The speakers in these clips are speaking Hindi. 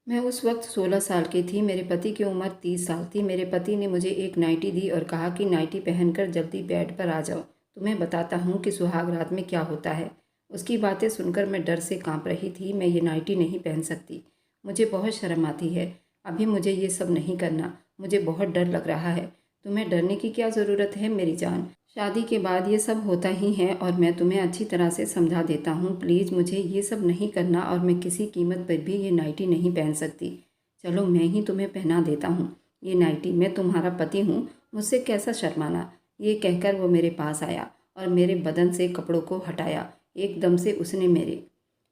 मैं उस वक्त 16 साल की थी। मेरे पति की उम्र 30 साल थी। मेरे पति ने मुझे एक नाइटी दी और कहा कि नाइटी पहनकर जल्दी बेड पर आ जाओ, तुम्हें बताता हूँ कि सुहाग रात में क्या होता है। उसकी बातें सुनकर मैं डर से कांप रही थी। मैं ये नाइटी नहीं पहन सकती, मुझे बहुत शर्म आती है। अभी मुझे ये सब नहीं करना, मुझे बहुत डर लग रहा है। तुम्हें डरने की क्या ज़रूरत है मेरी जान, शादी के बाद ये सब होता ही है और मैं तुम्हें अच्छी तरह से समझा देता हूँ। प्लीज़ मुझे ये सब नहीं करना और मैं किसी कीमत पर भी ये नाइटी नहीं पहन सकती। चलो मैं ही तुम्हें पहना देता हूँ ये नाइटी, मैं तुम्हारा पति हूँ, मुझसे कैसा शर्माना। ये कहकर वो मेरे पास आया और मेरे बदन से कपड़ों को हटाया। एकदम से उसने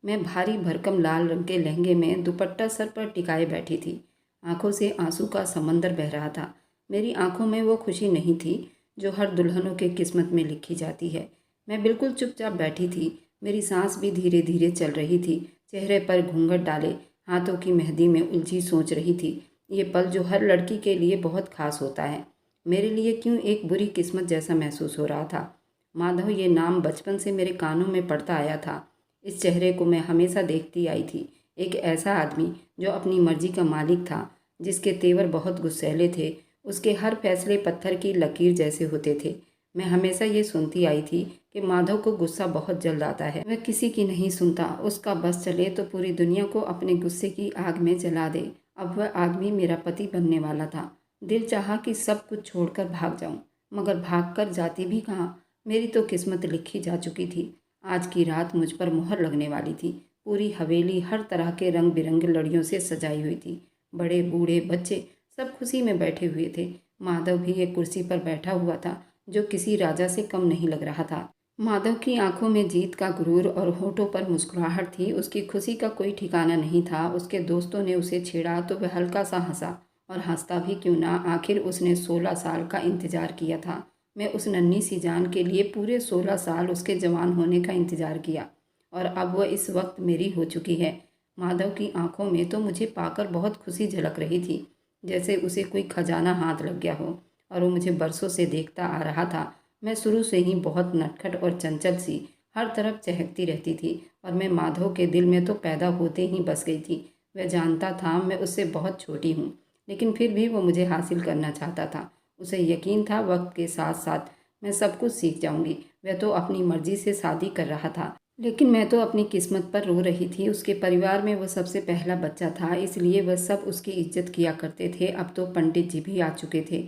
मैं भारी भरकम लाल रंग के लहंगे में दुपट्टा सर पर टिकाए बैठी थी। आंखों से आंसू का समंदर बह रहा था। मेरी आंखों में वो खुशी नहीं थी जो हर दुल्हनों के किस्मत में लिखी जाती है। मैं बिल्कुल चुपचाप बैठी थी। मेरी सांस भी धीरे धीरे चल रही थी। चेहरे पर घूंघट डाले, हाथों की मेहंदी में उलझी सोच रही थी। ये पल जो हर लड़की के लिए बहुत खास होता है, मेरे लिए क्यों एक बुरी किस्मत जैसा महसूस हो रहा था। माधव ये नाम बचपन से मेरे कानों में पड़ता आया था। इस चेहरे को मैं हमेशा देखती आई थी। एक ऐसा आदमी जो अपनी मर्जी का मालिक था, जिसके तेवर बहुत गुस्सैले थे, उसके हर फैसले पत्थर की लकीर जैसे होते थे। मैं हमेशा ये सुनती आई थी कि माधव को गुस्सा बहुत जल्द आता है, वह किसी की नहीं सुनता, उसका बस चले तो पूरी दुनिया को अपने गुस्से की आग में जला दे। अब वह आदमी मेरा पति बनने वाला था। दिल चाहा कि सब कुछ छोड़कर भाग जाऊं, मगर भागकर जाती भी कहाँ। मेरी तो किस्मत लिखी जा चुकी थी। आज की रात मुझ पर मोहर लगने वाली थी। पूरी हवेली हर तरह के रंग बिरंगे लड़ियों से सजाई हुई थी। बड़े बूढ़े बच्चे सब खुशी में बैठे हुए थे। माधव भी एक कुर्सी पर बैठा हुआ था, जो किसी राजा से कम नहीं लग रहा था। माधव की आंखों में जीत का गुरूर और होठों पर मुस्कुराहट थी। उसकी खुशी का कोई ठिकाना नहीं था। उसके दोस्तों ने उसे छेड़ा तो वह हल्का सा हंसा, और हंसता भी क्यों ना, आखिर उसने 16 साल का इंतजार किया था। मैं उस नन्ही सी जान के लिए पूरे 16 साल उसके जवान होने का इंतजार किया, और अब वह इस वक्त मेरी हो चुकी है। माधव की आंखों में तो मुझे पाकर बहुत खुशी झलक रही थी, जैसे उसे कोई खजाना हाथ लग गया हो, और वो मुझे बरसों से देखता आ रहा था। मैं शुरू से ही बहुत नटखट और चंचल सी, हर तरफ चहकती रहती थी, और मैं माधव के दिल में तो पैदा होते ही बस गई थी। वह जानता था मैं उससे बहुत छोटी हूँ, लेकिन फिर भी वो मुझे हासिल करना चाहता था। उसे यकीन था वक्त के साथ साथ मैं सब कुछ सीख जाऊंगी। वह तो अपनी मर्जी से शादी कर रहा था, लेकिन मैं तो अपनी किस्मत पर रो रही थी। उसके परिवार में वह सबसे पहला बच्चा था, इसलिए वह सब उसकी इज्जत किया करते थे। अब तो पंडित जी भी आ चुके थे,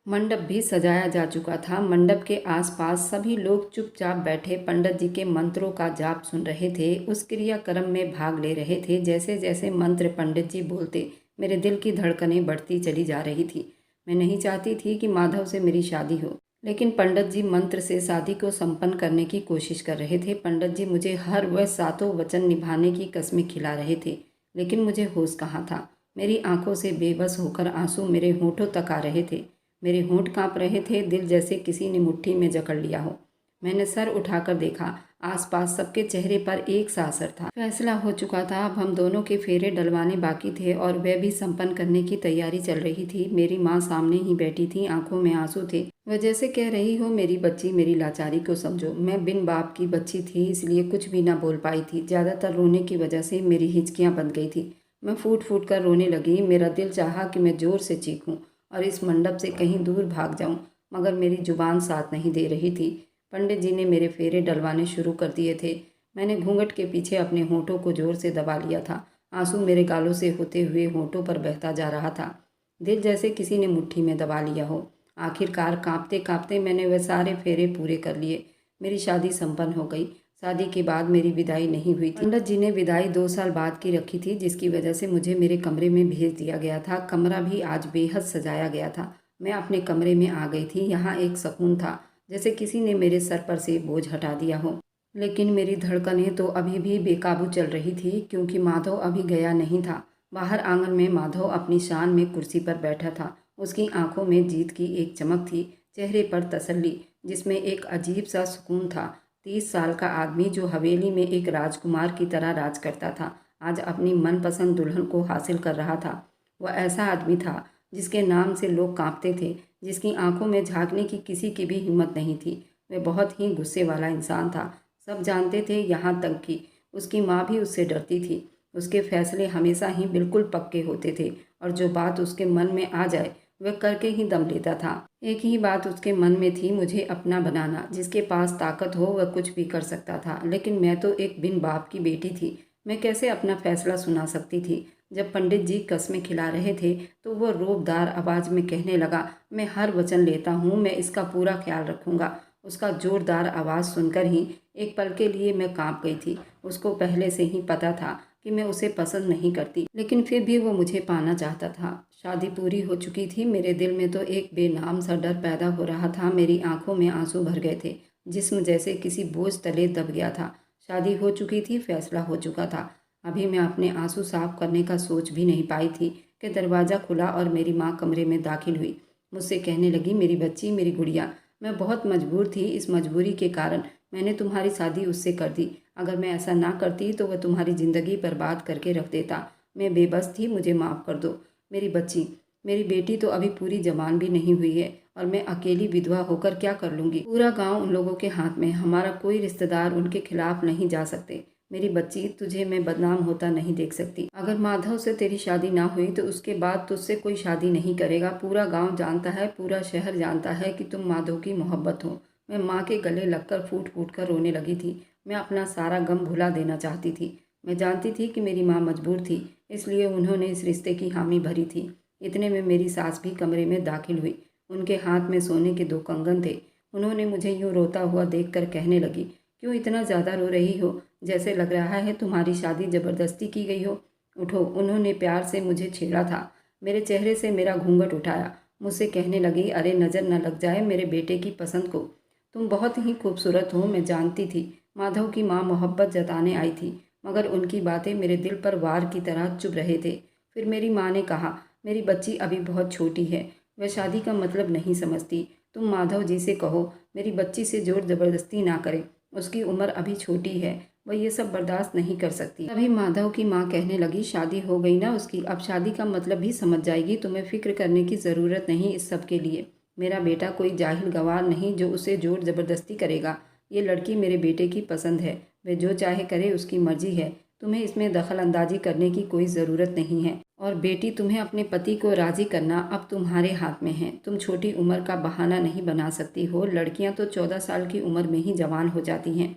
मंडप भी सजाया जा चुका था। मंडप के आसपास सभी लोग चुपचाप बैठे पंडित जी के मंत्रों का जाप सुन रहे थे, उस क्रियाक्रम में भाग ले रहे थे। जैसे जैसे मंत्र पंडित जी बोलते, मेरे दिल की धड़कनें बढ़ती चली जा रही थी। मैं नहीं चाहती थी कि माधव से मेरी शादी हो, लेकिन पंडित जी मंत्र से शादी को संपन्न करने की कोशिश कर रहे थे। पंडित जी मुझे हर वह सातों वचन निभाने की कस्में खिला रहे थे, लेकिन मुझे होश कहाँ था। मेरी आंखों से बेबस होकर आंसू मेरे होठों तक आ रहे थे। मेरे होंठ कांप रहे थे, दिल जैसे किसी ने मुट्ठी में जकड़ लिया हो। मैंने सर उठाकर देखा, आसपास सबके चेहरे पर एक सा असर था। फैसला हो चुका था, अब हम दोनों के फेरे डलवाने बाकी थे, और वह भी संपन्न करने की तैयारी चल रही थी। मेरी माँ सामने ही बैठी थी, आंखों में आंसू थे। वह जैसे कह रही हो, मेरी बच्ची, मेरी लाचारी को समझो। मैं बिन बाप की बच्ची थी, इसलिए कुछ भी ना बोल पाई थी। ज़्यादातर रोने की वजह से मेरी हिचकियाँ बंध गई थी। मैं फूट फूट कर रोने लगी। मेरा दिल चाहा कि मैं जोर से चीखूं और इस मंडप से कहीं दूर भाग जाऊं, मगर मेरी जुबान साथ नहीं दे रही थी। पंडित जी ने मेरे फेरे डलवाने शुरू कर दिए थे। मैंने घूंघट के पीछे अपने होठों को जोर से दबा लिया था। आंसू मेरे गालों से होते हुए होठों पर बहता जा रहा था। दिल जैसे किसी ने मुट्ठी में दबा लिया हो। आखिरकार कांपते कांपते मैंने वह सारे फेरे पूरे कर लिए। मेरी शादी संपन्न हो गई। शादी के बाद मेरी विदाई नहीं हुई थी। पंडित जी ने विदाई 2 साल बाद की रखी थी, जिसकी वजह से मुझे मेरे कमरे में भेज दिया गया था। कमरा भी आज बेहद सजाया गया था। मैं अपने कमरे में आ गई थी। यहाँ एक सुकून था, जैसे किसी ने मेरे सर पर से बोझ हटा दिया हो। लेकिन मेरी धड़कनें तो अभी भी बेकाबू चल रही थी, क्योंकि माधव अभी गया नहीं था। बाहर आंगन में माधव अपनी शान में कुर्सी पर बैठा था। उसकी आंखों में जीत की एक चमक थी, चेहरे पर तसल्ली, जिसमें एक अजीब सा सुकून था। 30 साल का आदमी जो हवेली में एक राजकुमार की तरह राज करता था, आज अपनी मनपसंद दुल्हन को हासिल कर रहा था। वह ऐसा आदमी था जिसके नाम से लोग कांपते थे, जिसकी आंखों में झांकने की किसी की भी हिम्मत नहीं थी। वह बहुत ही गुस्से वाला इंसान था। सब जानते थे, यहाँ तक कि उसकी माँ भी उससे डरती थी। उसके फैसले हमेशा ही बिल्कुल पक्के होते थे और जो बात उसके मन में आ जाए वह करके ही दम लेता था। एक ही बात उसके मन में थी, मुझे अपना बनाना। जिसके पास ताकत हो वह कुछ भी कर सकता था, लेकिन मैं तो एक बिन बाप की बेटी थी। मैं कैसे अपना फैसला सुना सकती थी? जब पंडित जी कस्में खिला रहे थे तो वह रोबदार आवाज़ में कहने लगा, मैं हर वचन लेता हूँ, मैं इसका पूरा ख्याल रखूँगा। उसका जोरदार आवाज़ सुनकर ही एक पल के लिए मैं कांप गई थी। उसको पहले से ही पता था कि मैं उसे पसंद नहीं करती, लेकिन फिर भी वो मुझे पाना चाहता था। शादी पूरी हो चुकी थी। मेरे दिल में तो एक बेनाम सा डर पैदा हो रहा था। मेरी आंखों में आंसू भर गए थे। जिस्म जैसे किसी बोझ तले दब गया था। शादी हो चुकी थी, फैसला हो चुका था। अभी मैं अपने आंसू साफ करने का सोच भी नहीं पाई थी कि दरवाज़ा खुला और मेरी माँ कमरे में दाखिल हुई। मुझसे कहने लगी, मेरी बच्ची, मेरी गुड़िया, मैं बहुत मजबूर थी। इस मजबूरी के कारण मैंने तुम्हारी शादी उससे कर दी। अगर मैं ऐसा ना करती तो वह तुम्हारी ज़िंदगी बर्बाद करके रख देता। मैं बेबस थी, मुझे माफ़ कर दो। मेरी बच्ची, मेरी बेटी तो अभी पूरी जवान भी नहीं हुई है और मैं अकेली विधवा होकर क्या कर लूँगी? पूरा गांव उन लोगों के हाथ में, हमारा कोई रिश्तेदार उनके खिलाफ नहीं जा सकते। मेरी बच्ची, तुझे मैं बदनाम होता नहीं देख सकती। अगर माधव से तेरी शादी ना हुई तो उसके बाद तुझसे कोई शादी नहीं करेगा। पूरा गांव जानता है, पूरा शहर जानता है कि तुम माधव की मोहब्बत हो। मैं माँ के गले लगकर फूट फूट कर रोने लगी थी। मैं अपना सारा गम भुला देना चाहती थी। मैं जानती थी कि मेरी माँ मजबूर थी, इसलिए उन्होंने इस रिश्ते की हामी भरी थी। इतने में मेरी सास भी कमरे में दाखिल हुई। उनके हाथ में सोने के 2 कंगन थे। उन्होंने मुझे यूँ रोता हुआ देखकर कहने लगी, क्यों इतना ज़्यादा रो रही हो? जैसे लग रहा है तुम्हारी शादी ज़बरदस्ती की गई हो। उठो। उन्होंने प्यार से मुझे छेड़ा था। मेरे चेहरे से मेरा घूंघट उठाया। मुझसे कहने लगी, अरे नज़र न लग जाए मेरे बेटे की पसंद को। तुम बहुत ही खूबसूरत हो। मैं जानती थी माधव की माँ मोहब्बत जताने आई थी, मगर उनकी बातें मेरे दिल पर वार की तरह चुभ रहे थे। फिर मेरी माँ ने कहा, मेरी बच्ची अभी बहुत छोटी है, वह शादी का मतलब नहीं समझती। तुम माधव जी से कहो मेरी बच्ची से जोर ज़बरदस्ती ना करें। उसकी उम्र अभी छोटी है, वह ये सब बर्दाश्त नहीं कर सकती। तभी माधव की माँ कहने लगी, शादी हो गई ना उसकी, अब शादी का मतलब भी समझ जाएगी। तुम्हें फिक्र करने की ज़रूरत नहीं इस सब के लिए। मेरा बेटा कोई जाहिल गवार नहीं जो उसे जोर ज़बरदस्ती करेगा। ये लड़की मेरे बेटे की पसंद है, वह जो चाहे करे, उसकी मर्जी है। तुम्हें इसमें दखल अंदाजी करने की कोई ज़रूरत नहीं है। और बेटी, तुम्हें अपने पति को राज़ी करना अब तुम्हारे हाथ में है। तुम छोटी उम्र का बहाना नहीं बना सकती हो। लड़कियां तो 14 साल की उम्र में ही जवान हो जाती हैं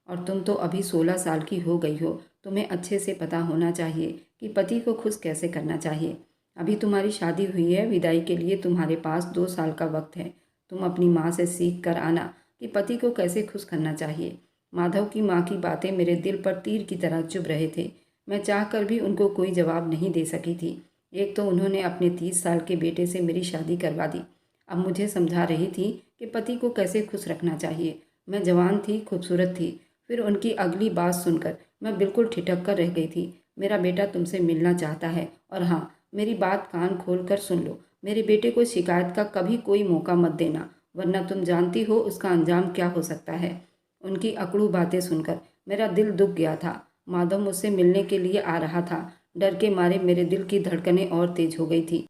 और तुम तो अभी 16 साल की हो गई हो। तुम्हें अच्छे से पता होना चाहिए कि पति को खुश कैसे करना चाहिए। अभी तुम्हारी शादी हुई है, विदाई के लिए तुम्हारे पास 2 साल का वक्त है। तुम अपनी माँ से सीख कर आना कि पति को कैसे खुश करना चाहिए। माधव की माँ की बातें मेरे दिल पर तीर की तरह चुभ रहे थे। मैं चाहकर भी उनको कोई जवाब नहीं दे सकी थी। एक तो उन्होंने अपने 30 साल के बेटे से मेरी शादी करवा दी, अब मुझे समझा रही थी कि पति को कैसे खुश रखना चाहिए। मैं जवान थी, खूबसूरत थी। फिर उनकी अगली बात सुनकर मैं बिल्कुल ठिठक कर रह गई थी। मेरा बेटा तुमसे मिलना चाहता है, और हाँ, मेरी बात कान खोल कर सुन लो। मेरे बेटे को शिकायत का कभी कोई मौका मत देना, वरना तुम जानती हो उसका अंजाम क्या हो सकता है। उनकी अकड़ू बातें सुनकर मेरा दिल दुख गया था। माधव मुझसे मिलने के लिए आ रहा था। डर के मारे मेरे दिल की धड़कनें और तेज हो गई थी।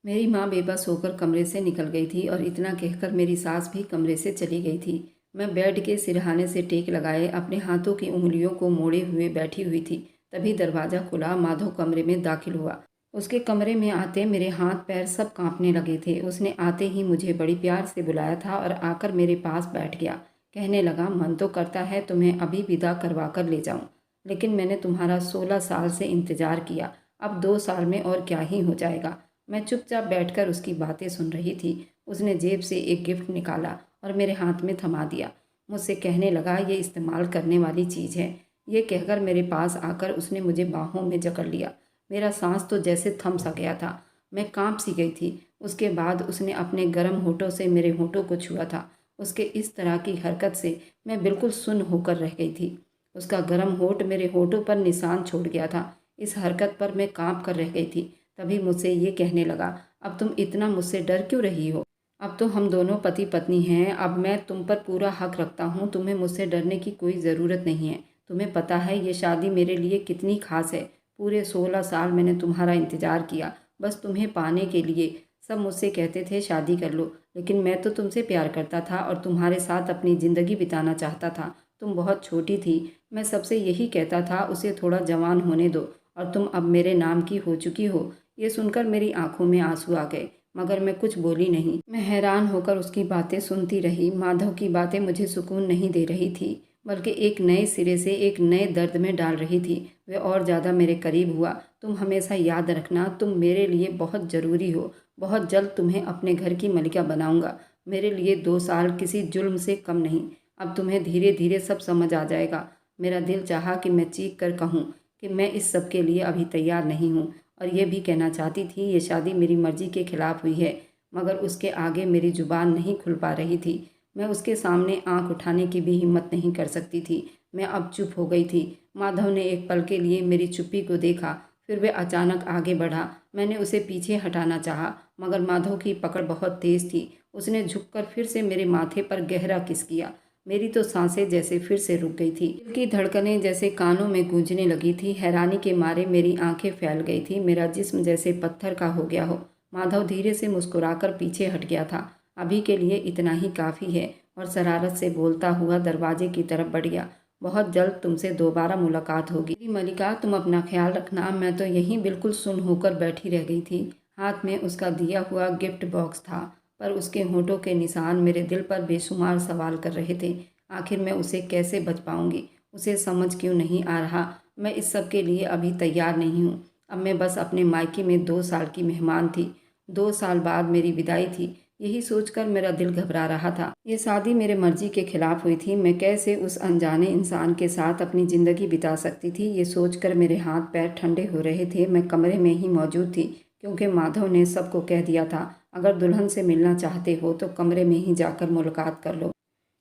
मेरी माँ बेबस होकर कमरे से निकल गई थी और इतना कहकर मेरी सास भी कमरे से चली गई थी। मैं बेड के सिरहाने से टेक लगाए अपने हाथों की उंगलियों को मोड़े हुए बैठी हुई थी। तभी दरवाज़ा खुला। माधव कमरे में दाखिल हुआ। उसके कमरे में आते मेरे हाथ पैर सब कांपने लगे थे। उसने आते ही मुझे बड़ी प्यार से बुलाया था और आकर मेरे पास बैठ गया। कहने लगा, मन तो करता है तुम्हें अभी विदा करवा कर ले जाऊं, लेकिन मैंने तुम्हारा 16 साल से इंतज़ार किया, अब 2 साल में और क्या ही हो जाएगा। मैं चुपचाप बैठकर उसकी बातें सुन रही थी। उसने जेब से एक गिफ्ट निकाला और मेरे हाथ में थमा दिया। मुझसे कहने लगा, ये इस्तेमाल करने वाली चीज़ है। ये कहकर मेरे पास आकर उसने मुझे बाहों में जकड़ लिया। मेरा सांस तो जैसे थम सा गया था। मैं कांप सी गई थी। उसके बाद उसने अपने गर्म होठों से मेरे होठों को छुआ था। उसके इस तरह की हरकत से मैं बिल्कुल सुन्न होकर रह गई थी। उसका गर्म होठ मेरे होठों पर निशान छोड़ गया था। इस हरकत पर मैं कांप कर रह गई थी। तभी मुझसे ये कहने लगा, अब तुम इतना मुझसे डर क्यों रही हो? अब तो हम दोनों पति पत्नी हैं। अब मैं तुम पर पूरा हक रखता हूँ। तुम्हें मुझसे डरने की कोई ज़रूरत नहीं है। तुम्हें पता है ये शादी मेरे लिए कितनी खास है। पूरे 16 साल मैंने तुम्हारा इंतज़ार किया, बस तुम्हें पाने के लिए। सब मुझसे कहते थे शादी कर लो, लेकिन मैं तो तुमसे प्यार करता था और तुम्हारे साथ अपनी ज़िंदगी बिताना चाहता था। तुम बहुत छोटी थी। मैं सबसे यही कहता था, उसे थोड़ा जवान होने दो और तुम अब मेरे नाम की हो चुकी हो। ये सुनकर मेरी आंखों में आंसू आ गए, मगर मैं कुछ बोली नहीं। मैं हैरान होकर उसकी बातें सुनती रही। माधव की बातें मुझे सुकून नहीं दे रही थी, बल्कि एक नए सिरे से एक नए दर्द में डाल रही थी। वे और ज़्यादा मेरे करीब हुआ। तुम हमेशा याद रखना, तुम मेरे लिए बहुत ज़रूरी हो। बहुत जल्द तुम्हें अपने घर की मलिका बनाऊंगा। मेरे लिए 2 साल किसी जुल्म से कम नहीं। अब तुम्हें धीरे धीरे सब समझ आ जाएगा। मेरा दिल चाहा कि मैं चीख कर कहूँ कि मैं इस सब के लिए अभी तैयार नहीं हूँ, और ये भी कहना चाहती थी ये शादी मेरी मर्जी के खिलाफ हुई है, मगर उसके आगे मेरी जुबान नहीं खुल पा रही थी। मैं उसके सामने आंख उठाने की भी हिम्मत नहीं कर सकती थी। मैं अब चुप हो गई थी। माधव ने एक पल के लिए मेरी चुप्पी को देखा, फिर वह अचानक आगे बढ़ा। मैंने उसे पीछे हटाना चाहा, मगर माधव की पकड़ बहुत तेज थी। उसने झुककर फिर से मेरे माथे पर गहरा किस किया। मेरी तो सांसें जैसे फिर से रुक गई थी। दिल की धड़कनें जैसे कानों में गूंजने लगी थी। हैरानी के मारे मेरी आंखें फैल गई थी। मेरा जिस्म जैसे पत्थर का हो गया हो। माधव धीरे से मुस्कुराकर पीछे हट गया था। अभी के लिए इतना ही काफ़ी है, और शरारत से बोलता हुआ दरवाजे की तरफ बढ़ गया। बहुत जल्द तुमसे दोबारा मुलाकात होगी। मेरी मलिका, तुम अपना ख्याल रखना। मैं तो यहीं बिल्कुल सुन्न होकर बैठी रह गई थी। हाथ में उसका दिया हुआ गिफ्ट बॉक्स था, पर उसके होंठों के निशान मेरे दिल पर बेशुमार सवाल कर रहे थे। आखिर मैं उसे कैसे बच पाऊंगी? उसे समझ क्यों नहीं आ रहा? मैं इस सब के लिए अभी तैयार नहीं हूँ। अब मैं बस अपने मायके में 2 साल की मेहमान थी। 2 साल बाद मेरी विदाई थी। यही सोचकर मेरा दिल घबरा रहा था। ये शादी मेरे मर्जी के खिलाफ हुई थी। मैं कैसे उस अनजाने इंसान के साथ अपनी ज़िंदगी बिता सकती थी? ये सोचकर मेरे हाथ पैर ठंडे हो रहे थे। मैं कमरे में ही मौजूद थी, क्योंकि माधव ने सबको कह दिया था, अगर दुल्हन से मिलना चाहते हो तो कमरे में ही जाकर मुलाकात कर लो।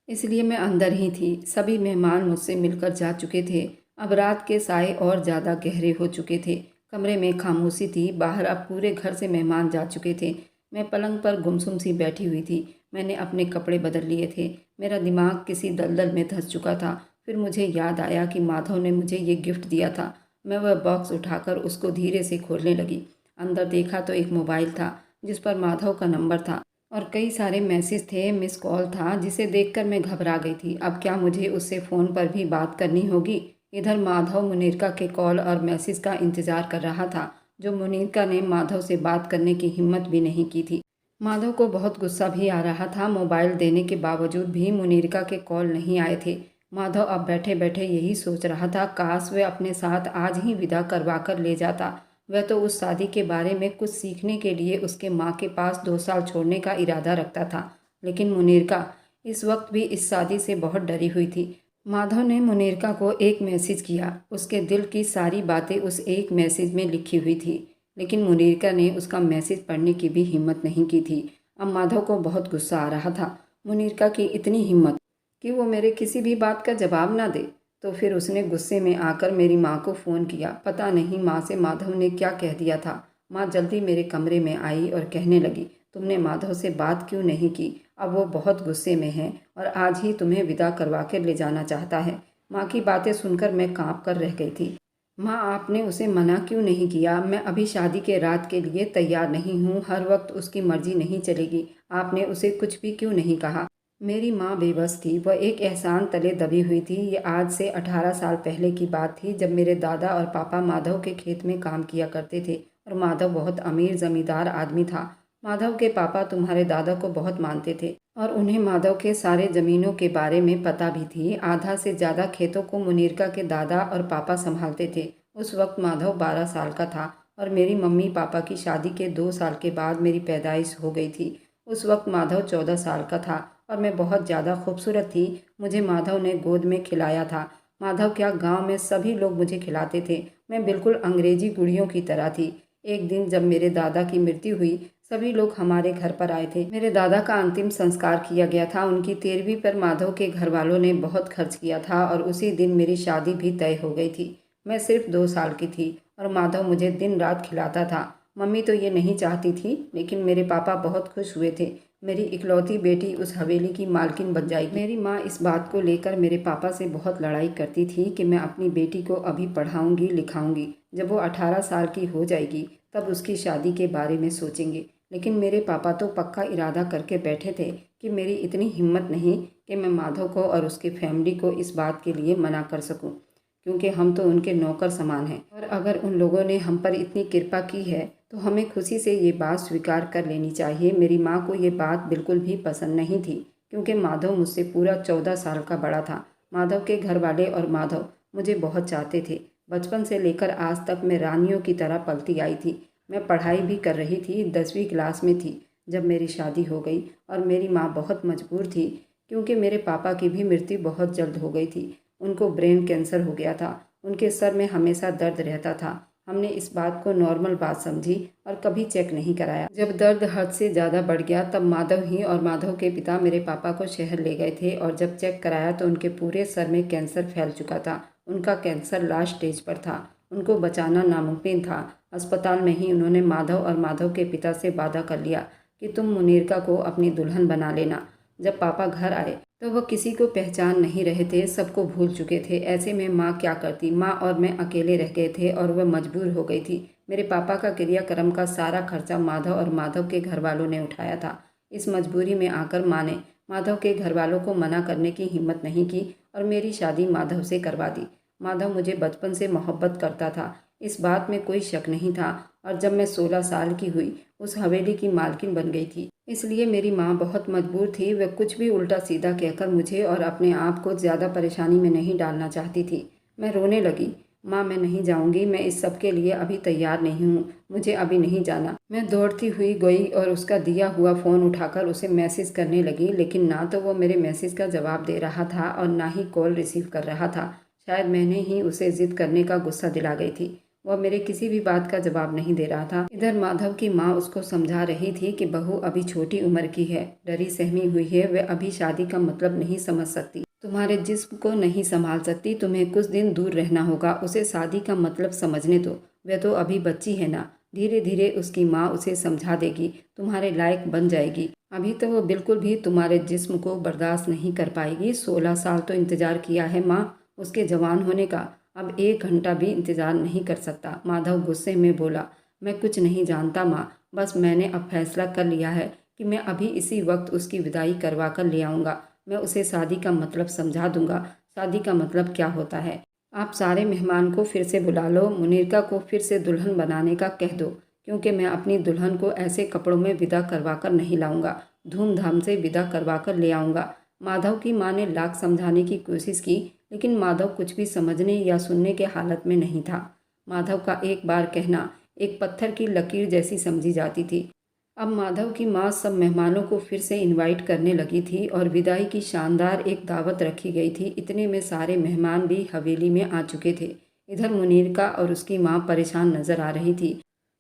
इसलिए मैं अंदर ही थी। सभी मेहमान मुझसे मिलकर जा चुके थे। अब रात के साए और ज़्यादा गहरे हो चुके थे। कमरे में खामोशी थी। बाहर अब पूरे घर से मेहमान जा चुके थे। मैं पलंग पर गुमसुम सी बैठी हुई थी। मैंने अपने कपड़े बदल लिए थे। मेरा दिमाग किसी दलदल में धंस चुका था। फिर मुझे याद आया कि माधव ने मुझे ये गिफ्ट दिया था। मैं वह बॉक्स उठाकर उसको धीरे से खोलने लगी। अंदर देखा तो एक मोबाइल था, जिस पर माधव का नंबर था और कई सारे मैसेज थे, मिस कॉल था, जिसे देखकर मैं घबरा गई थी। अब क्या मुझे उससे फ़ोन पर भी बात करनी होगी? इधर माधव मुनीरका के कॉल और मैसेज का इंतज़ार कर रहा था, जो मुनीरका ने माधव से बात करने की हिम्मत भी नहीं की थी। माधव को बहुत गुस्सा भी आ रहा था। मोबाइल देने के बावजूद भी मुनीरका के कॉल नहीं आए थे। माधव अब बैठे बैठे यही सोच रहा था, काश वे अपने साथ आज ही विदा करवा कर ले जाता। वह तो उस शादी के बारे में कुछ सीखने के लिए उसके माँ के पास 2 साल छोड़ने का इरादा रखता था। लेकिन मुनीरका इस वक्त भी इस शादी से बहुत डरी हुई थी। माधव ने मुनीरका को एक मैसेज किया। उसके दिल की सारी बातें उस एक मैसेज में लिखी हुई थी, लेकिन मुनीरका ने उसका मैसेज पढ़ने की भी हिम्मत नहीं की थी। अब माधव को बहुत गुस्सा आ रहा था। मुनीरका की इतनी हिम्मत कि वो मेरे किसी भी बात का जवाब ना दे। तो फिर उसने गुस्से में आकर मेरी माँ को फ़ोन किया। पता नहीं माँ से माधव ने क्या कह दिया था। माँ जल्दी मेरे कमरे में आई और कहने लगी, तुमने माधव से बात क्यों नहीं की? अब वो बहुत गुस्से में है और आज ही तुम्हें विदा करवा कर ले जाना चाहता है। माँ की बातें सुनकर मैं काँप कर रह गई थी। माँ, आपने उसे मना क्यों नहीं किया? मैं अभी शादी के रात के लिए तैयार नहीं हूँ। हर वक्त उसकी मर्जी नहीं चलेगी। आपने उसे कुछ भी क्यों नहीं कहा? मेरी माँ बेबस थी। वह एक एहसान तले दबी हुई थी। ये आज से 18 साल पहले की बात थी, जब मेरे दादा और पापा माधव के खेत में काम किया करते थे और माधव बहुत अमीर जमींदार आदमी था। माधव के पापा तुम्हारे दादा को बहुत मानते थे और उन्हें माधव के सारे ज़मीनों के बारे में पता भी थी। आधा से ज़्यादा खेतों को मुनीरका के दादा और पापा संभालते थे। उस वक्त माधव 12 साल का था और मेरी मम्मी पापा की शादी के 2 साल के बाद मेरी पैदाइश हो गई थी। उस वक्त माधव 14 साल का था और मैं बहुत ज़्यादा खूबसूरत थी। मुझे माधव ने गोद में खिलाया था। माधव क्या, गांव में सभी लोग मुझे खिलाते थे। मैं बिल्कुल अंग्रेजी गुड़ियों की तरह थी। एक दिन जब मेरे दादा की मृत्यु हुई, सभी लोग हमारे घर पर आए थे। मेरे दादा का अंतिम संस्कार किया गया था। उनकी 13वीं पर माधव के घर वालों ने बहुत खर्च किया था और उसी दिन मेरी शादी भी तय हो गई थी। मैं सिर्फ 2 साल की थी और माधव मुझे दिन रात खिलाता था। मम्मी तो ये नहीं चाहती थी, लेकिन मेरे पापा बहुत खुश हुए थे। मेरी इकलौती बेटी उस हवेली की मालकिन बन जाएगी। मेरी माँ इस बात को लेकर मेरे पापा से बहुत लड़ाई करती थी कि मैं अपनी बेटी को अभी पढ़ाऊंगी लिखाऊंगी। जब वो 18 साल की हो जाएगी तब उसकी शादी के बारे में सोचेंगे। लेकिन मेरे पापा तो पक्का इरादा करके बैठे थे कि मेरी इतनी हिम्मत नहीं कि मैं माधव को और उसकी फैमिली को इस बात के लिए मना कर सकूं। क्योंकि हम तो उनके नौकर समान हैं। और अगर उन लोगों ने हम पर इतनी कृपा की है तो हमें खुशी से ये बात स्वीकार कर लेनी चाहिए। मेरी माँ को ये बात बिल्कुल भी पसंद नहीं थी, क्योंकि माधव मुझसे पूरा 14 साल का बड़ा था। माधव के घर वाले और माधव मुझे बहुत चाहते थे। बचपन से लेकर आज तक मैं रानियों की तरह पलती आई थी। मैं पढ़ाई भी कर रही थी, 10वीं क्लास में थी जब मेरी शादी हो गई। और मेरी माँ बहुत मजबूर थी, क्योंकि मेरे पापा की भी मृत्यु बहुत जल्द हो गई थी। उनको ब्रेन कैंसर हो गया था। उनके सर में हमेशा दर्द रहता था। हमने इस बात को नॉर्मल बात समझी और कभी चेक नहीं कराया। जब दर्द हद से ज़्यादा बढ़ गया तब माधव ही और माधव के पिता मेरे पापा को शहर ले गए थे, और जब चेक कराया तो उनके पूरे सर में कैंसर फैल चुका था। उनका कैंसर लास्ट स्टेज पर था। उनको बचाना नामुमकिन था। अस्पताल में ही उन्होंने माधव और माधव के पिता से वादा कर लिया कि तुम मुनीरका को अपनी दुल्हन बना लेना। जब पापा घर आए तो वह किसी को पहचान नहीं रहे थे, सबको भूल चुके थे। ऐसे में माँ क्या करती। माँ और मैं अकेले रह गए थे और वह मजबूर हो गई थी। मेरे पापा का क्रियाक्रम का सारा खर्चा माधव और माधव के घर वालों ने उठाया था। इस मजबूरी में आकर माँ ने माधव के घर वालों को मना करने की हिम्मत नहीं की और मेरी शादी माधव से करवा दी। माधव मुझे बचपन से मोहब्बत करता था, इस बात में कोई शक नहीं था। और जब मैं 16 साल की हुई उस हवेली की मालकिन बन गई थी। इसलिए मेरी माँ बहुत मजबूर थी। वह कुछ भी उल्टा सीधा कहकर मुझे और अपने आप को ज़्यादा परेशानी में नहीं डालना चाहती थी। मैं रोने लगी। माँ, मैं नहीं जाऊँगी, मैं इस सब के लिए अभी तैयार नहीं हूँ, मुझे अभी नहीं जाना। मैं दौड़ती हुई गई और उसका दिया हुआ फ़ोन उठाकर उसे मैसेज करने लगी, लेकिन ना तो वो मेरे मैसेज का जवाब दे रहा था और ना ही कॉल रिसीव कर रहा था। शायद मैंने ही उसे ज़िद करने का गुस्सा दिला गई थी। वह मेरे किसी भी बात का जवाब नहीं दे रहा था। इधर माधव की माँ उसको समझा रही थी कि बहू अभी छोटी उम्र की है, डरी सहमी हुई है, वह अभी शादी का मतलब नहीं समझ सकती, तुम्हारे जिस्म को नहीं संभाल सकती, तुम्हें कुछ दिन दूर रहना होगा, उसे शादी का मतलब समझने दो, वह तो अभी बच्ची है ना, धीरे धीरे उसकी माँ उसे समझा देगी, तुम्हारे लायक बन जाएगी। अभी तो वो बिल्कुल भी तुम्हारे जिस्म को बर्दाश्त नहीं कर पाएगी। 16 साल तो इंतजार किया है माँ उसके जवान होने का, अब 1 घंटा भी इंतजार नहीं कर सकता। माधव गुस्से में बोला, मैं कुछ नहीं जानता माँ, बस मैंने अब फैसला कर लिया है कि मैं अभी इसी वक्त उसकी विदाई करवा कर ले आऊँगा। मैं उसे शादी का मतलब समझा दूंगा, शादी का मतलब क्या होता है। आप सारे मेहमान को फिर से बुला लो, मुनीरका को फिर से दुल्हन बनाने का कह दो, क्योंकि मैं अपनी दुल्हन को ऐसे कपड़ों में विदा करवा कर नहीं लाऊंगा, धूमधाम से विदा करवा कर ले आऊँगा। माधव की माँ ने लाख समझाने की कोशिश की, लेकिन माधव कुछ भी समझने या सुनने के हालत में नहीं था। माधव का एक बार कहना एक पत्थर की लकीर जैसी समझी जाती थी। अब माधव की माँ सब मेहमानों को फिर से इनवाइट करने लगी थी और विदाई की शानदार एक दावत रखी गई थी। इतने में सारे मेहमान भी हवेली में आ चुके थे। इधर मुनीरका और उसकी माँ परेशान नजर आ रही थी।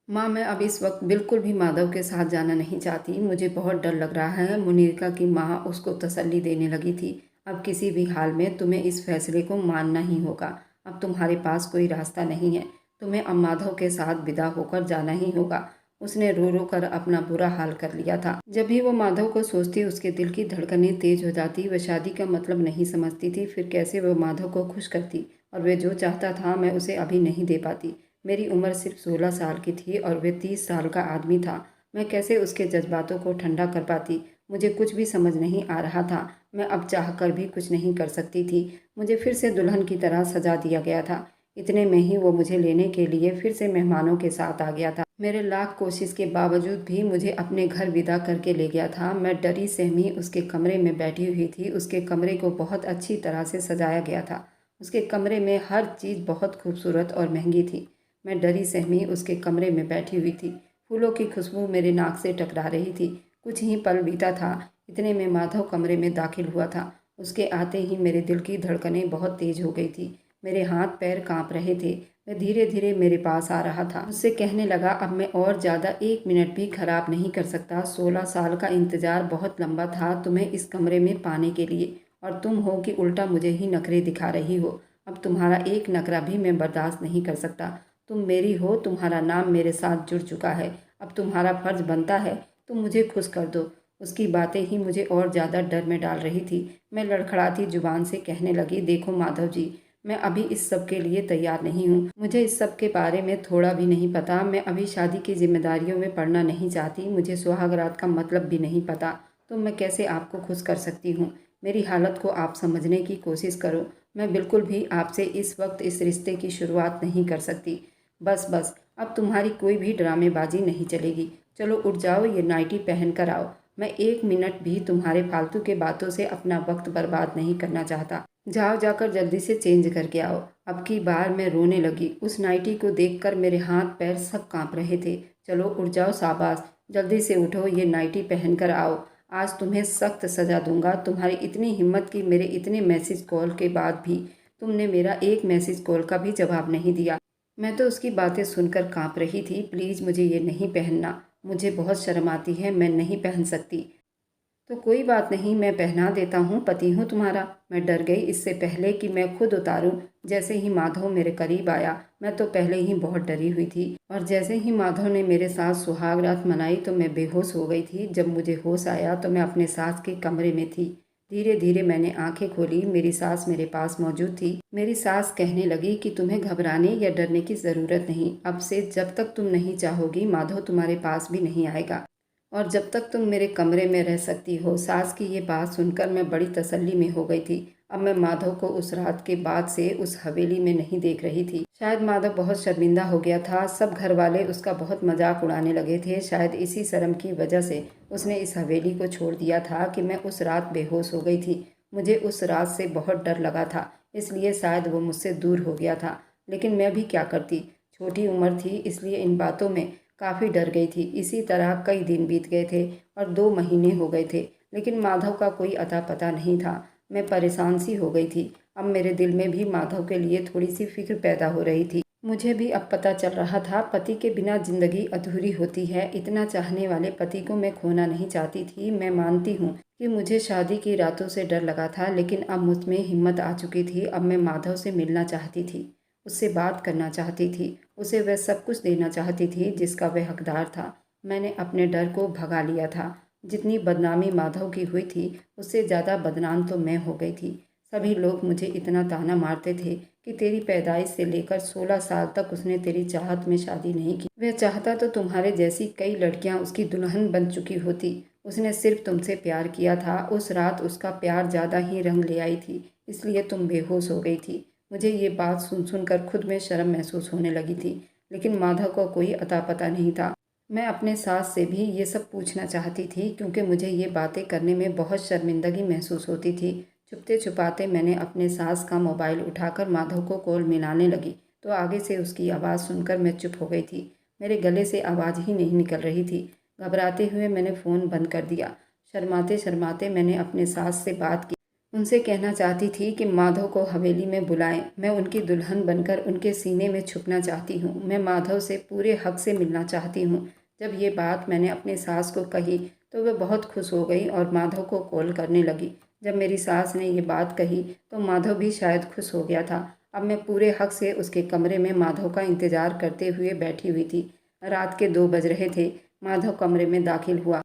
माँ, मैं अब इस वक्त बिल्कुल भी माधव के साथ जाना नहीं चाहती, मुझे बहुत डर लग रहा है। मुनीरका की माँ उसको तसल्ली देने लगी थी। अब किसी भी हाल में तुम्हें इस फैसले को मानना ही होगा। अब तुम्हारे पास कोई रास्ता नहीं है, तुम्हें अब माधव के साथ विदा होकर जाना ही होगा। उसने रो रो कर अपना बुरा हाल कर लिया था। जब भी वो माधव को सोचती उसके दिल की धड़कनें तेज हो जाती। वह शादी का मतलब नहीं समझती थी, फिर कैसे वह माधव को खुश करती। और वह जो चाहता था मैं उसे अभी नहीं दे पाती। मेरी उम्र सिर्फ 16 साल की थी और वह 30 साल का आदमी था। मैं कैसे उसके जज्बातों को ठंडा कर पाती। मुझे कुछ भी समझ नहीं आ रहा था। मैं अब चाह कर भी कुछ नहीं कर सकती थी। मुझे फिर से दुल्हन की तरह सजा दिया गया था। इतने में ही वो मुझे लेने के लिए फिर से मेहमानों के साथ आ गया था। मेरे लाख कोशिश के बावजूद भी मुझे अपने घर विदा करके ले गया था। मैं डरी सहमी उसके कमरे में बैठी हुई थी। उसके कमरे को बहुत अच्छी तरह से सजाया गया था। उसके कमरे में हर चीज़ बहुत खूबसूरत और महंगी थी। मैं डरी सहमी उसके कमरे में बैठी हुई थी। फूलों की खुशबू मेरे नाक से टकरा रही थी। कुछ ही पल बीता था, इतने में माधव कमरे में दाखिल हुआ था। उसके आते ही मेरे दिल की धड़कनें बहुत तेज हो गई थी। मेरे हाथ पैर कांप रहे थे। वह धीरे धीरे मेरे पास आ रहा था। मुझसे कहने लगा, अब मैं और ज़्यादा 1 मिनट भी खराब नहीं कर सकता। 16 साल का इंतज़ार बहुत लंबा था तुम्हें इस कमरे में पाने के लिए, और तुम हो कि उल्टा मुझे ही नखरे दिखा रही हो। अब तुम्हारा एक नखरा भी मैं बर्दाश्त नहीं कर सकता। तुम मेरी हो, तुम्हारा नाम मेरे साथ जुड़ चुका है। अब तुम्हारा फर्ज बनता है तुम मुझे खुश कर दो। उसकी बातें ही मुझे और ज़्यादा डर में डाल रही थी। मैं लड़खड़ाती जुबान से कहने लगी, देखो माधव जी, मैं अभी इस सब के लिए तैयार नहीं हूँ। मुझे इस सब के बारे में थोड़ा भी नहीं पता। मैं अभी शादी की जिम्मेदारियों में पड़ना नहीं चाहती। मुझे सुहागरात का मतलब भी नहीं पता। तो मैं कैसे आपको खुश कर सकती हूँ। मेरी हालत को आप समझने की कोशिश करो। मैं बिल्कुल भी आपसे इस वक्त इस रिश्ते की शुरुआत नहीं कर सकती। बस बस, अब तुम्हारी कोई भी ड्रामेबाजी नहीं चलेगी। चलो उठ जाओ, ये नाइटी पहन कर आओ। मैं 1 मिनट भी तुम्हारे फालतू के बातों से अपना वक्त बर्बाद नहीं करना चाहता। जाओ, जाकर जल्दी से चेंज करके आओ। अब की बार मैं रोने लगी। उस नाइटी को देखकर मेरे हाथ पैर सब कांप रहे थे। चलो उठ जाओ, शाबाश, जल्दी से उठो, ये नाइटी पहन कर आओ। आज तुम्हें सख्त सज़ा दूंगा। तुम्हारी इतनी हिम्मत कि मेरे इतने मैसेज कॉल के बाद भी तुमने मेरा एक मैसेज कॉल का भी जवाब नहीं दिया। मैं तो उसकी बातें सुनकर कांप रही थी। प्लीज़ मुझे ये नहीं पहनना, मुझे बहुत शर्म आती है, मैं नहीं पहन सकती। तो कोई बात नहीं, मैं पहना देता हूँ, पति हूँ तुम्हारा। मैं डर गई। इससे पहले कि मैं खुद उतारूँ, जैसे ही माधव मेरे करीब आया, मैं तो पहले ही बहुत डरी हुई थी। और जैसे ही माधव ने मेरे साथ सुहाग रात मनाई तो मैं बेहोश हो गई थी। जब मुझे होश आया तो मैं अपने सास के कमरे में थी। धीरे धीरे मैंने आंखें खोली। मेरी सास मेरे पास मौजूद थी। मेरी सास कहने लगी कि तुम्हें घबराने या डरने की ज़रूरत नहीं। अब से जब तक तुम नहीं चाहोगी, माधव तुम्हारे पास भी नहीं आएगा, और जब तक तुम मेरे कमरे में रह सकती हो। सास की ये बात सुनकर मैं बड़ी तसल्ली में हो गई थी। अब मैं माधव को उस रात के बाद से उस हवेली में नहीं देख रही थी। शायद माधव बहुत शर्मिंदा हो गया था। सब घर वाले उसका बहुत मजाक उड़ाने लगे थे। शायद इसी शर्म की वजह से उसने इस हवेली को छोड़ दिया था कि मैं उस रात बेहोश हो गई थी। मुझे उस रात से बहुत डर लगा था, इसलिए शायद वो मुझसे दूर हो गया था। लेकिन मैं भी क्या करती, छोटी उम्र थी, इसलिए इन बातों में काफ़ी डर गई थी। इसी तरह कई दिन बीत गए थे और 2 महीने हो गए थे, लेकिन माधव का कोई अता पता नहीं था। मैं परेशान सी हो गई थी। अब मेरे दिल में भी माधव के लिए थोड़ी सी फिक्र पैदा हो रही थी। मुझे भी अब पता चल रहा था, पति के बिना जिंदगी अधूरी होती है। इतना चाहने वाले पति को मैं खोना नहीं चाहती थी। मैं मानती हूँ कि मुझे शादी की रातों से डर लगा था, लेकिन अब मुझमें हिम्मत आ चुकी थी। अब मैं माधव से मिलना चाहती थी, उससे बात करना चाहती थी, उसे वह सब कुछ देना चाहती थी जिसका वह हकदार था। मैंने अपने डर को भगा लिया था। जितनी बदनामी माधव की हुई थी, उससे ज़्यादा बदनाम तो मैं हो गई थी। सभी लोग मुझे इतना ताना मारते थे कि तेरी पैदाइश से लेकर 16 साल तक उसने तेरी चाहत में शादी नहीं की। वह चाहता तो तुम्हारे जैसी कई लड़कियां उसकी दुल्हन बन चुकी होती। उसने सिर्फ तुमसे प्यार किया था। उस रात उसका प्यार ज़्यादा ही रंग ले आई थी, इसलिए तुम बेहोश हो गई थी। मुझे ये बात सुनकर खुद में शर्म महसूस होने लगी थी, लेकिन माधव को कोई अता पता नहीं था। मैं अपने सास से भी ये सब पूछना चाहती थी, क्योंकि मुझे ये बातें करने में बहुत शर्मिंदगी महसूस होती थी। छुपते छुपाते मैंने अपने सास का मोबाइल उठाकर माधव को कॉल मिलाने लगी, तो आगे से उसकी आवाज़ सुनकर मैं चुप हो गई थी। मेरे गले से आवाज़ ही नहीं निकल रही थी। घबराते हुए मैंने फ़ोन बंद कर दिया। शर्माते शर्माते मैंने अपने सास से बात की। उनसे कहना चाहती थी कि माधव को हवेली में बुलाएं। मैं उनकी दुल्हन बनकर उनके सीने में छुपना चाहती हूँ। मैं माधव से पूरे हक से मिलना चाहती हूँ। जब ये बात मैंने अपनी सास को कही तो वह बहुत खुश हो गई और माधव को कॉल करने लगी। जब मेरी सास ने ये बात कही तो माधव भी शायद खुश हो गया था। अब मैं पूरे हक से उसके कमरे में माधव का इंतज़ार करते हुए बैठी हुई थी। रात के 2 बज रहे थे। माधव कमरे में दाखिल हुआ।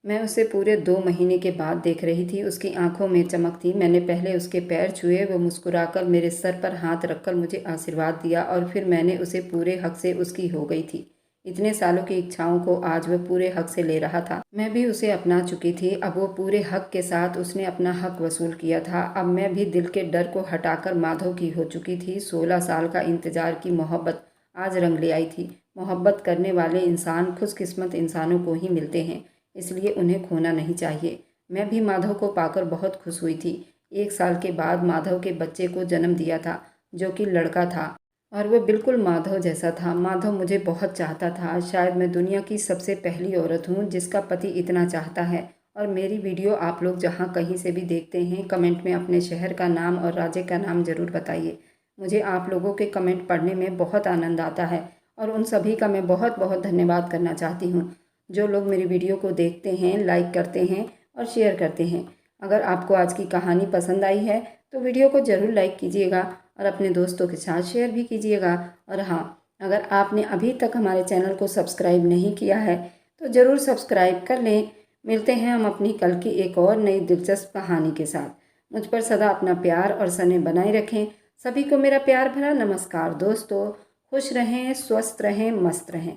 मैं उसे पूरे 2 महीने के बाद देख रही थी। उसकी आंखों में चमक थी। मैंने पहले उसके पैर छुए। वो मुस्कुराकर मेरे सर पर हाथ रखकर मुझे आशीर्वाद दिया और फिर मैंने उसे पूरे हक से उसकी हो गई थी। इतने सालों की इच्छाओं को आज वह पूरे हक से ले रहा था। मैं भी उसे अपना चुकी थी। अब वो पूरे हक के साथ उसने अपना हक वसूल किया था। अब मैं भी दिल के डर को हटाकर माधव की हो चुकी थी। 16 साल का इंतजार की मोहब्बत आज रंग ले आई थी। मोहब्बत करने वाले इंसान खुशकिस्मत इंसानों को ही मिलते हैं, इसलिए उन्हें खोना नहीं चाहिए। मैं भी माधव को पाकर बहुत खुश हुई थी। 1 साल के बाद माधव के बच्चे को जन्म दिया था, जो कि लड़का था, और वह बिल्कुल माधव जैसा था। माधव मुझे बहुत चाहता था। शायद मैं दुनिया की सबसे पहली औरत हूँ जिसका पति इतना चाहता है। और मेरी वीडियो आप लोग जहाँ कहीं से भी देखते हैं, कमेंट में अपने शहर का नाम और राज्य का नाम ज़रूर बताइए। मुझे आप लोगों के कमेंट पढ़ने में बहुत आनंद आता है और उन सभी का मैं बहुत बहुत धन्यवाद करना चाहती हूँ, जो लोग मेरी वीडियो को देखते हैं, लाइक करते हैं और शेयर करते हैं। अगर आपको आज की कहानी पसंद आई है तो वीडियो को ज़रूर लाइक कीजिएगा और अपने दोस्तों के साथ शेयर भी कीजिएगा। और हाँ, अगर आपने अभी तक हमारे चैनल को सब्सक्राइब नहीं किया है तो ज़रूर सब्सक्राइब कर लें। मिलते हैं हम अपनी कल की एक और नई दिलचस्प कहानी के साथ। मुझ पर सदा अपना प्यार और स्नेह बनाए रखें। सभी को मेरा प्यार भरा नमस्कार दोस्तों। खुश रहें, स्वस्थ रहें, मस्त रहें।